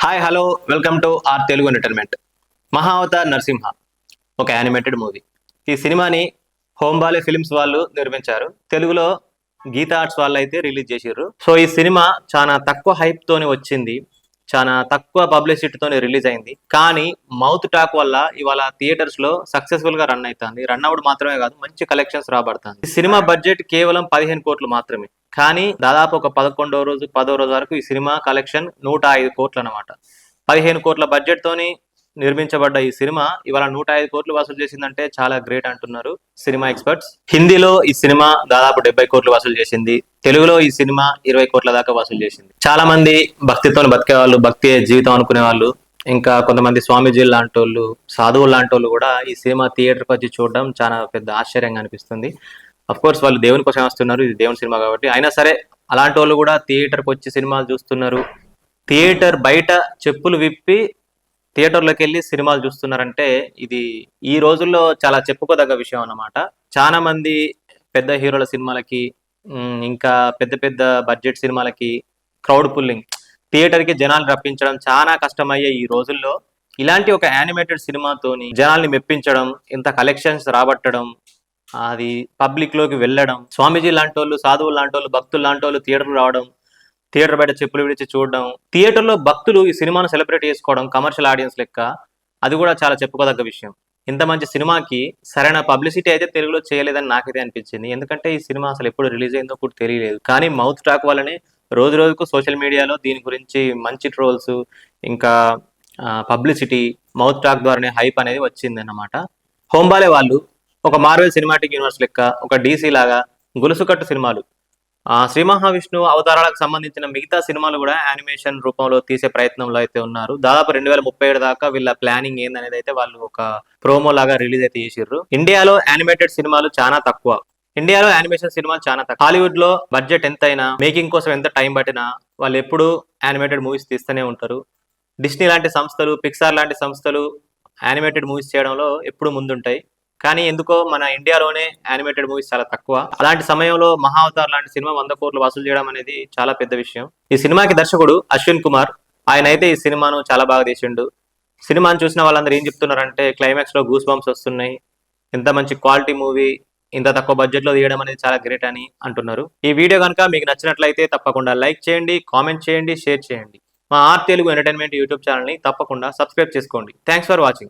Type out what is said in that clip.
Hi hello welcome to R Telugu entertainment. Mahavatar Narasimha ఒక animated movie. ఈ సినిమాని హోంబాలే ఫిల్మ్స్ వాళ్ళు నిర్మించారు. తెలుగులో గీతా ఆర్ట్స్ వాళ్ళు అయితే రిలీజ్ చేసిర్రు. సో ఈ సినిమా చాలా తక్కువ హైప్ తోని వచ్చింది, చాలా తక్కువ పబ్లిసిటీతోని రిలీజ్ అయింది. కానీ మౌత్ టాక్ వల్ల ఇవాళ థియేటర్స్ లో సక్సెస్ఫుల్ గా రన్ అవుతుంది. రన్ అవుట్ మాత్రమే కాదు, మంచి కలెక్షన్స్ రాబడుతుంది. ఈ సినిమా బడ్జెట్ కేవలం 15 కోట్లు మాత్రమే. కానీ దాదాపు ఒక 11వ రోజు 10వ రోజు వరకు ఈ సినిమా కలెక్షన్ 105 కోట్లు అనమాట. 15 కోట్ల బడ్జెట్ తోని నిర్మించబడ్డ ఈ సినిమా ఇవాళ 105 కోట్లు వసూలు చేసిందంటే చాలా గ్రేట్ అంటున్నారు సినిమా ఎక్స్పర్ట్స్. హిందీలో ఈ సినిమా దాదాపు 70 కోట్లు వసూలు చేసింది. తెలుగులో ఈ సినిమా 20 కోట్ల దాకా వసూలు చేసింది. చాలా మంది భక్తితో బతికే వాళ్ళు, భక్తి జీవితం అనుకునే వాళ్ళు, ఇంకా కొంతమంది స్వామీజీలు లాంటి వాళ్ళు, సాధువులు లాంటి వాళ్ళు కూడా ఈ సినిమా థియేటర్కి వచ్చి చూడడం చాలా పెద్ద ఆశ్చర్యంగా అనిపిస్తుంది. అఫ్ కోర్స్ వాళ్ళు దేవుని కోసం వస్తున్నారు, ఇది దేవుని సినిమా కాబట్టి. అయినా సరే అలాంటి వాళ్ళు కూడా థియేటర్కి వచ్చి సినిమాలు చూస్తున్నారు. థియేటర్ బయట చెప్పులు విప్పి థియేటర్లోకి వెళ్ళి సినిమాలు చూస్తున్నారంటే ఇది ఈ రోజుల్లో చాలా చెప్పుకోదగ్గ విషయం అన్నమాట. చాలా మంది పెద్ద హీరోల సినిమాలకి, ఇంకా పెద్ద పెద్ద బడ్జెట్ సినిమాలకి క్రౌడ్ పుల్లింగ్, థియేటర్కి జనాలు రప్పించడం చాలా కష్టమయ్యే ఈ రోజుల్లో ఇలాంటి ఒక యానిమేటెడ్ సినిమాతోని జనాల్ని మెప్పించడం, ఇంత కలెక్షన్స్ రాబట్టడం, అది పబ్లిక్ లోకి వెళ్ళడం, స్వామీజీ లాంటి వాళ్ళు, సాధువులు లాంటి వాళ్ళు, భక్తులు లాంటి వాళ్ళు థియేటర్ రావడం, థియేటర్ బయట చెప్పులు విడిచి చూడడం, థియేటర్లో భక్తులు ఈ సినిమాను సెలబ్రేట్ చేసుకోవడం కమర్షియల్ ఆడియన్స్ లెక్క, అది కూడా చాలా చెప్పుకోదగ్గ విషయం. ఇంత మంచి సినిమాకి సరైన పబ్లిసిటీ అయితే తెలుగులో చేయలేదని నాకైతే అనిపించింది. ఎందుకంటే ఈ సినిమా అసలు ఎప్పుడు రిలీజ్ అయిందో కూడా తెలియలేదు. కానీ మౌత్ టాక్ వల్లనే రోజు రోజుకు సోషల్ మీడియాలో దీని గురించి మంచి ట్రోల్స్, ఇంకా పబ్లిసిటీ, మౌత్ టాక్ ద్వారానే హైప్ అనేది వచ్చింది అన్నమాట. హోంబాలే వాళ్ళు ఒక మార్వెల్ సినిమాటిక్ యూనివర్స్ లెక్క, ఒక డీసీ లాగా గొలుసుకట్టు సినిమాలు, శ్రీ మహావిష్ణువు అవతారాలకు సంబంధించిన మిగతా సినిమాలు కూడా యానిమేషన్ రూపంలో తీసే ప్రయత్నంలో అయితే ఉన్నారు. దాదాపు 2037 దాకా వీళ్ళ ప్లానింగ్ ఏందనేది అయితే వాళ్ళు ఒక ప్రోమో లాగా రిలీజ్ అయితే చేసిర్రు. ఇండియాలో యానిమేటెడ్ సినిమాలు చాలా తక్కువ. ఇండియాలో యానిమేషన్ సినిమాలు చాలా తక్కువ. హాలీవుడ్ లో బడ్జెట్ ఎంతైనా, మేకింగ్ కోసం ఎంత టైం పట్టినా వాళ్ళు ఎప్పుడు యానిమేటెడ్ మూవీస్ తీస్తూనే ఉంటారు. డిస్నీ లాంటి సంస్థలు, పిక్సార్ లాంటి సంస్థలు యానిమేటెడ్ మూవీస్ చేయడంలో ఎప్పుడు ముందుంటాయి. కానీ ఎందుకో మన ఇండియాలోనే యానిమేటెడ్ మూవీస్ చాలా తక్కువ. అలాంటి సమయంలో మహావతార్ లాంటి సినిమా 100 కోట్లు వసూలు చేయడం అనేది చాలా పెద్ద విషయం. ఈ సినిమాకి దర్శకుడు అశ్విన్ కుమార్, ఆయన అయితే ఈ సినిమాను చాలా బాగా తీసిండు. సినిమాను చూసిన వాళ్ళందరూ ఏం చెప్తున్నారంటే క్లైమాక్స్ లో గూస్ బంప్స్ వస్తున్నాయి, ఇంత మంచి క్వాలిటీ మూవీ ఇంత తక్కువ బడ్జెట్ లో తీయడం అనేది చాలా గ్రేట్ అని అంటున్నారు. ఈ వీడియో కనుక మీకు నచ్చినట్లయితే తప్పకుండా లైక్ చేయండి, కామెంట్ చేయండి, షేర్ చేయండి. మా R Telugu entertainment YouTube channel ని తప్పకుండా సబ్స్క్రైబ్ చేసుకోండి. Thanks for watching.